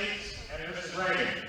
States and Mrs. Reagan.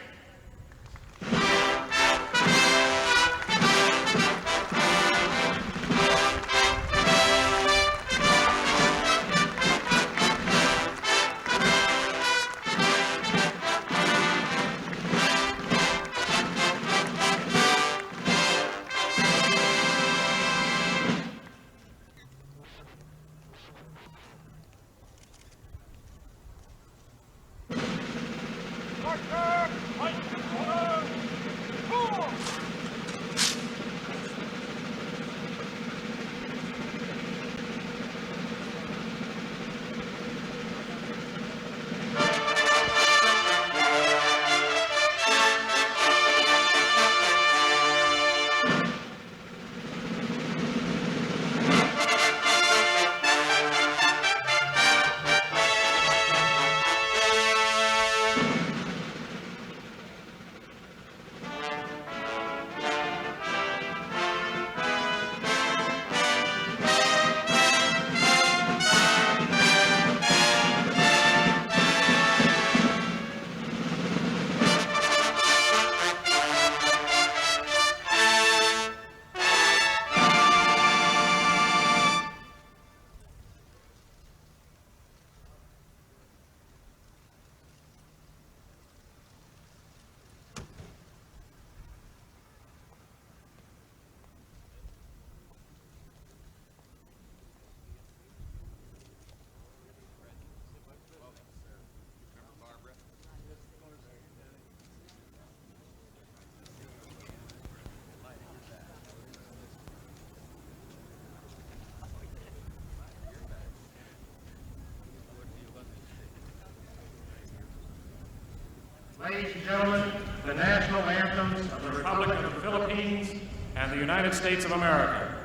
Ladies and gentlemen, the national anthems of the Republic of the Philippines and the United States of America.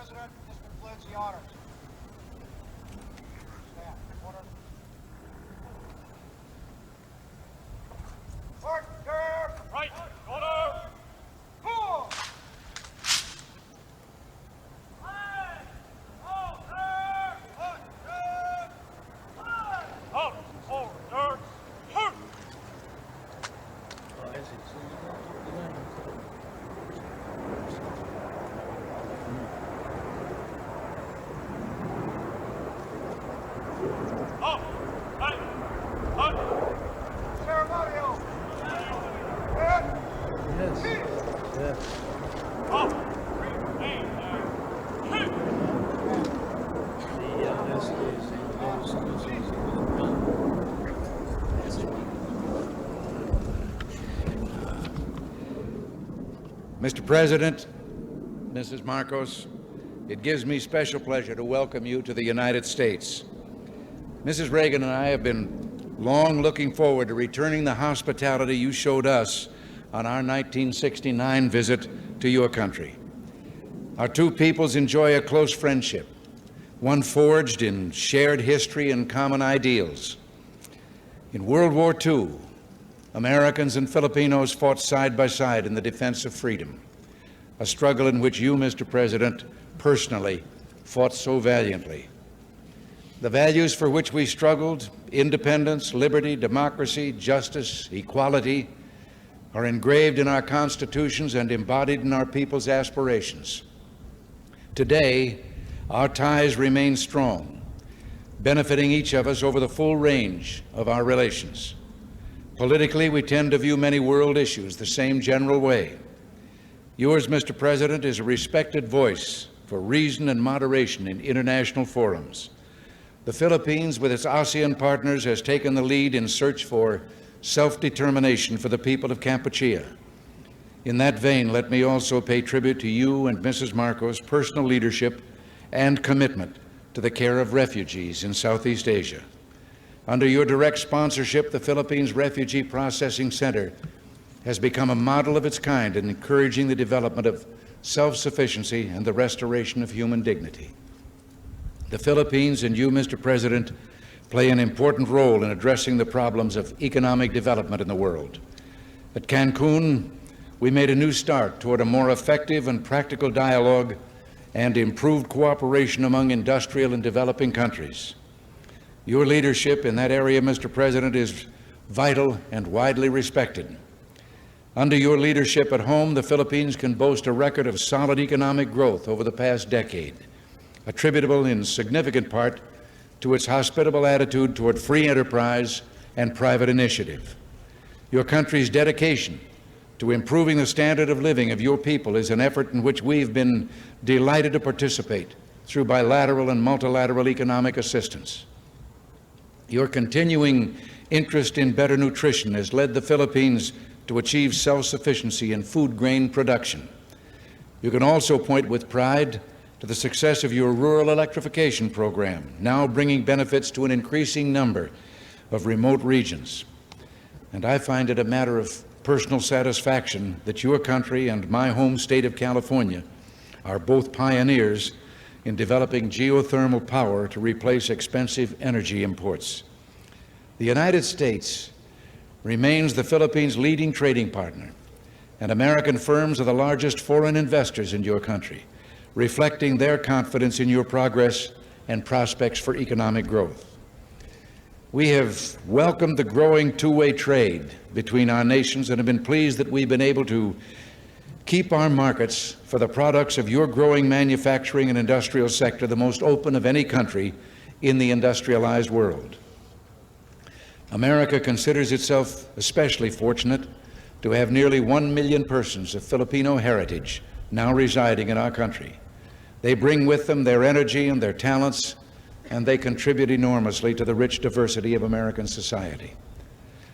President has been pledged the honors. Stand. Order. Order. Right. Order. Cool. Out. Order. Halt. Up. Right. Up. Ceremonial. And peace. Up. Remain there. Hit. Mr. President, Mrs. Marcos, it gives me special pleasure to welcome you to the United States. Mrs. Reagan and I have been long looking forward to returning the hospitality you showed us on our 1969 visit to your country. Our two peoples enjoy a close friendship, one forged in shared history and common ideals. In World War II, Americans and Filipinos fought side by side in the defense of freedom, a struggle in which you, Mr. President, personally fought so valiantly. The values for which we struggled, independence, liberty, democracy, justice, equality, are engraved in our constitutions and embodied in our people's aspirations. Today, our ties remain strong, benefiting each of us over the full range of our relations. Politically, we tend to view many world issues the same general way. Yours, Mr. President, is a respected voice for reason and moderation in international forums. The Philippines, with its ASEAN partners, has taken the lead in search for self-determination for the people of Kampuchea. In that vein, let me also pay tribute to you and Mrs. Marcos' personal leadership and commitment to the care of refugees in Southeast Asia. Under your direct sponsorship, the Philippines Refugee Processing Center has become a model of its kind in encouraging the development of self-sufficiency and the restoration of human dignity. The Philippines and you, Mr. President, play an important role in addressing the problems of economic development in the world. At Cancun, we made a new start toward a more effective and practical dialogue and improved cooperation among industrial and developing countries. Your leadership in that area, Mr. President, is vital and widely respected. Under your leadership at home, the Philippines can boast a record of solid economic growth over the past decade, attributable in significant part to its hospitable attitude toward free enterprise and private initiative. Your country's dedication to improving the standard of living of your people is an effort in which we've been delighted to participate through bilateral and multilateral economic assistance. Your continuing interest in better nutrition has led the Philippines to achieve self-sufficiency in food grain production. You can also point with pride to the success of your rural electrification program, now bringing benefits to an increasing number of remote regions. And I find it a matter of personal satisfaction that your country and my home state of California are both pioneers in developing geothermal power to replace expensive energy imports. The United States remains the Philippines' leading trading partner, and American firms are the largest foreign investors in your country, reflecting their confidence in your progress and prospects for economic growth. We have welcomed the growing two-way trade between our nations and have been pleased that we've been able to keep our markets for the products of your growing manufacturing and industrial sector the most open of any country in the industrialized world. America considers itself especially fortunate to have nearly 1 million persons of Filipino heritage now residing in our country. They bring with them their energy and their talents, and they contribute enormously to the rich diversity of American society.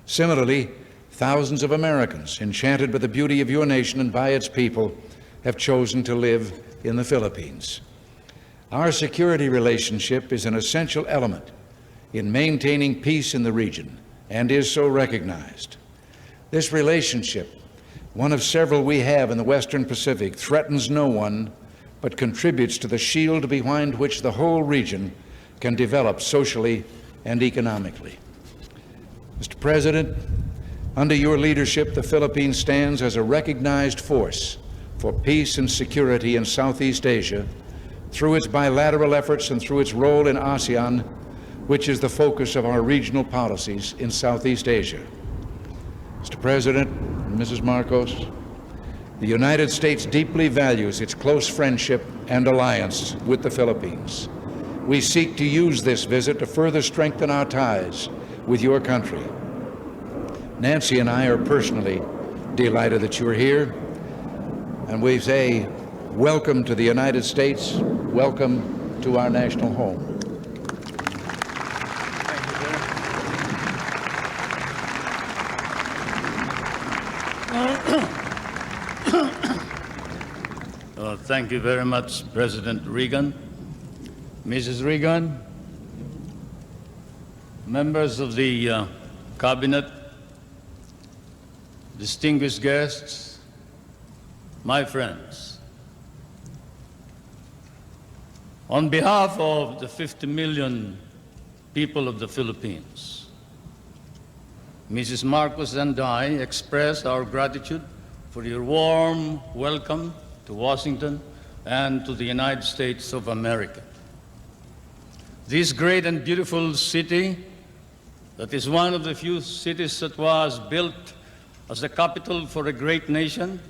Similarly, thousands of Americans, enchanted by the beauty of your nation and by its people, have chosen to live in the Philippines. Our security relationship is an essential element in maintaining peace in the region and is so recognized. This relationship, one of several we have in the Western Pacific, threatens no one, but contributes to the shield behind which the whole region can develop socially and economically. Mr. President, under your leadership, the Philippines stands as a recognized force for peace and security in Southeast Asia through its bilateral efforts and through its role in ASEAN, which is the focus of our regional policies in Southeast Asia. Mr. President and Mrs. Marcos, the United States deeply values its close friendship and alliance with the Philippines. We seek to use this visit to further strengthen our ties with your country. Nancy and I are personally delighted that you're here, and we say welcome to the United States, welcome to our national home. Thank you very much, President Reagan. Mrs. Reagan, members of the Cabinet, distinguished guests, my friends. On behalf of the 50 million people of the Philippines, Mrs. Marcos and I express our gratitude for your warm welcome to Washington and to the United States of America. This great and beautiful city, that is one of the few cities that was built as the capital for a great nation,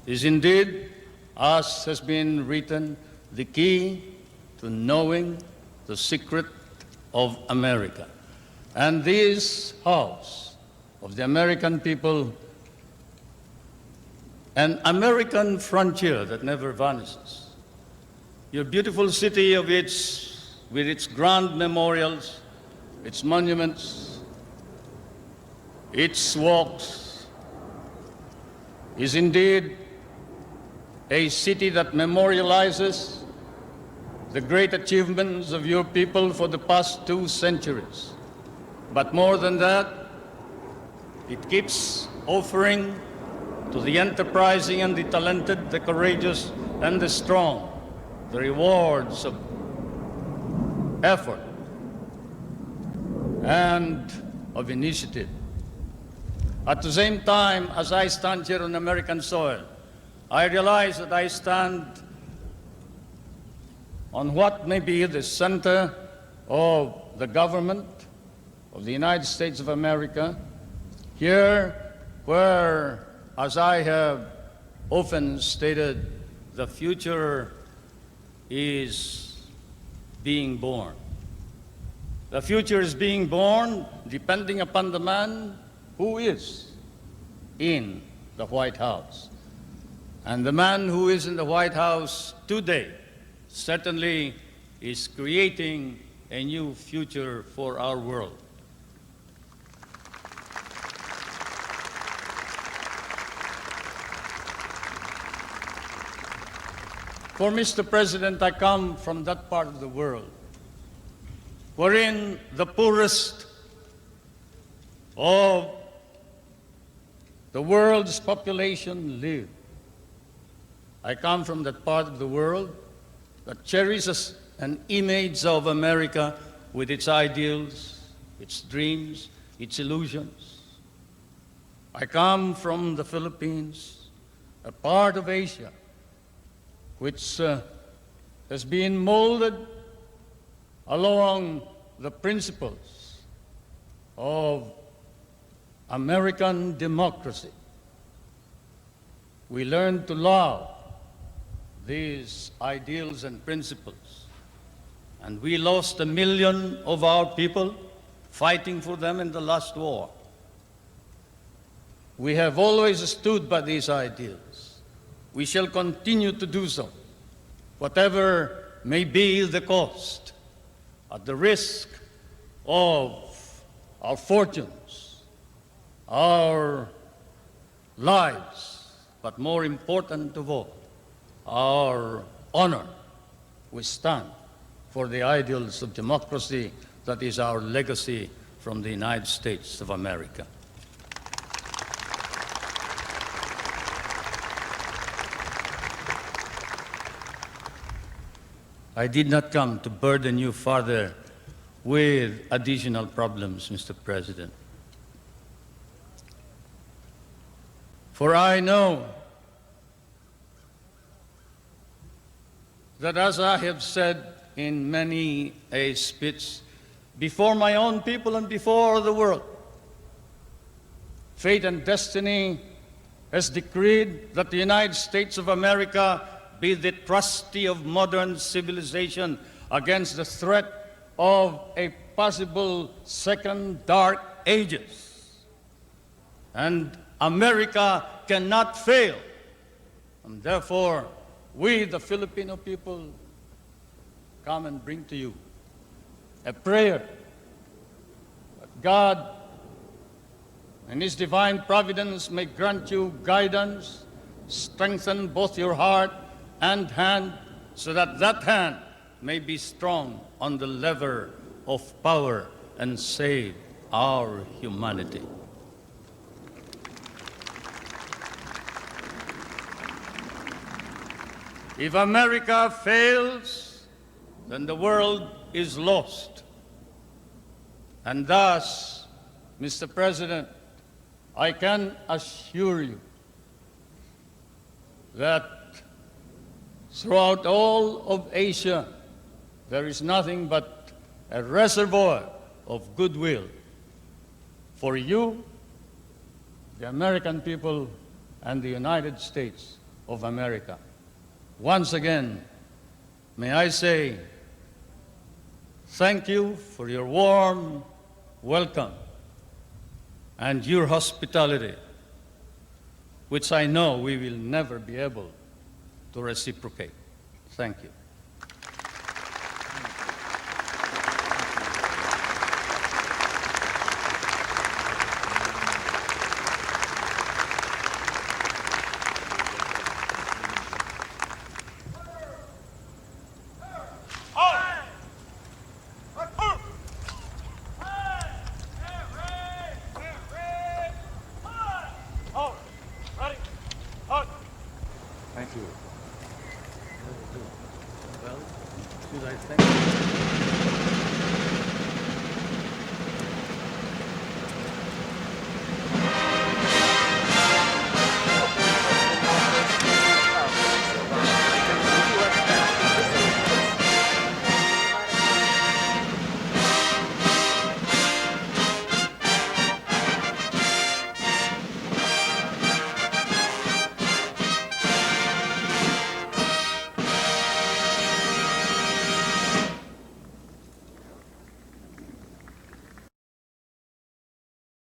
is indeed, as has been written, the key to knowing the secret of America. And this house of the American people, an American frontier that never vanishes. Your beautiful city with its grand memorials, its monuments, its walks, is indeed a city that memorializes the great achievements of your people for the past 2 centuries. But more than that, it keeps offering to the enterprising and the talented, the courageous and the strong, the rewards of effort and of initiative. At the same time, as I stand here on American soil, I realize that I stand on what may be the center of the government of the United States of America, here where, as I have often stated, the future is being born. The future is being born depending upon the man who is in the White House. And the man who is in the White House today certainly is creating a new future for our world. For Mr. President, I come from that part of the world wherein the poorest of the world's population live. I come from that part of the world that cherishes an image of America with its ideals, its dreams, its illusions. I come from the Philippines, a part of Asia which has been molded along the principles of American democracy. We learned to love these ideals and principles, and we lost 1 million of our people fighting for them in the last war. We have always stood by these ideals. We shall continue to do so, whatever may be the cost, at the risk of our fortunes, our lives, but more important of all, our honor. We stand for the ideals of democracy that is our legacy from the United States of America. I did not come to burden you further with additional problems, Mr. President. For I know that, as I have said in many a speech before my own people and before the world, fate and destiny has decreed that the United States of America be the trustee of modern civilization against the threat of a possible second dark ages. And America cannot fail. And therefore, we, the Filipino people, come and bring to you a prayer that God and His divine providence may grant you guidance, strengthen both your heart and hand, so that that hand may be strong on the lever of power and save our humanity. If America fails, then the world is lost. And thus, Mr. President, I can assure you that throughout all of Asia, there is nothing but a reservoir of goodwill for you, the American people, and the United States of America. Once again, may I say thank you for your warm welcome and your hospitality, which I know we will never be able to reciprocate. Thank you.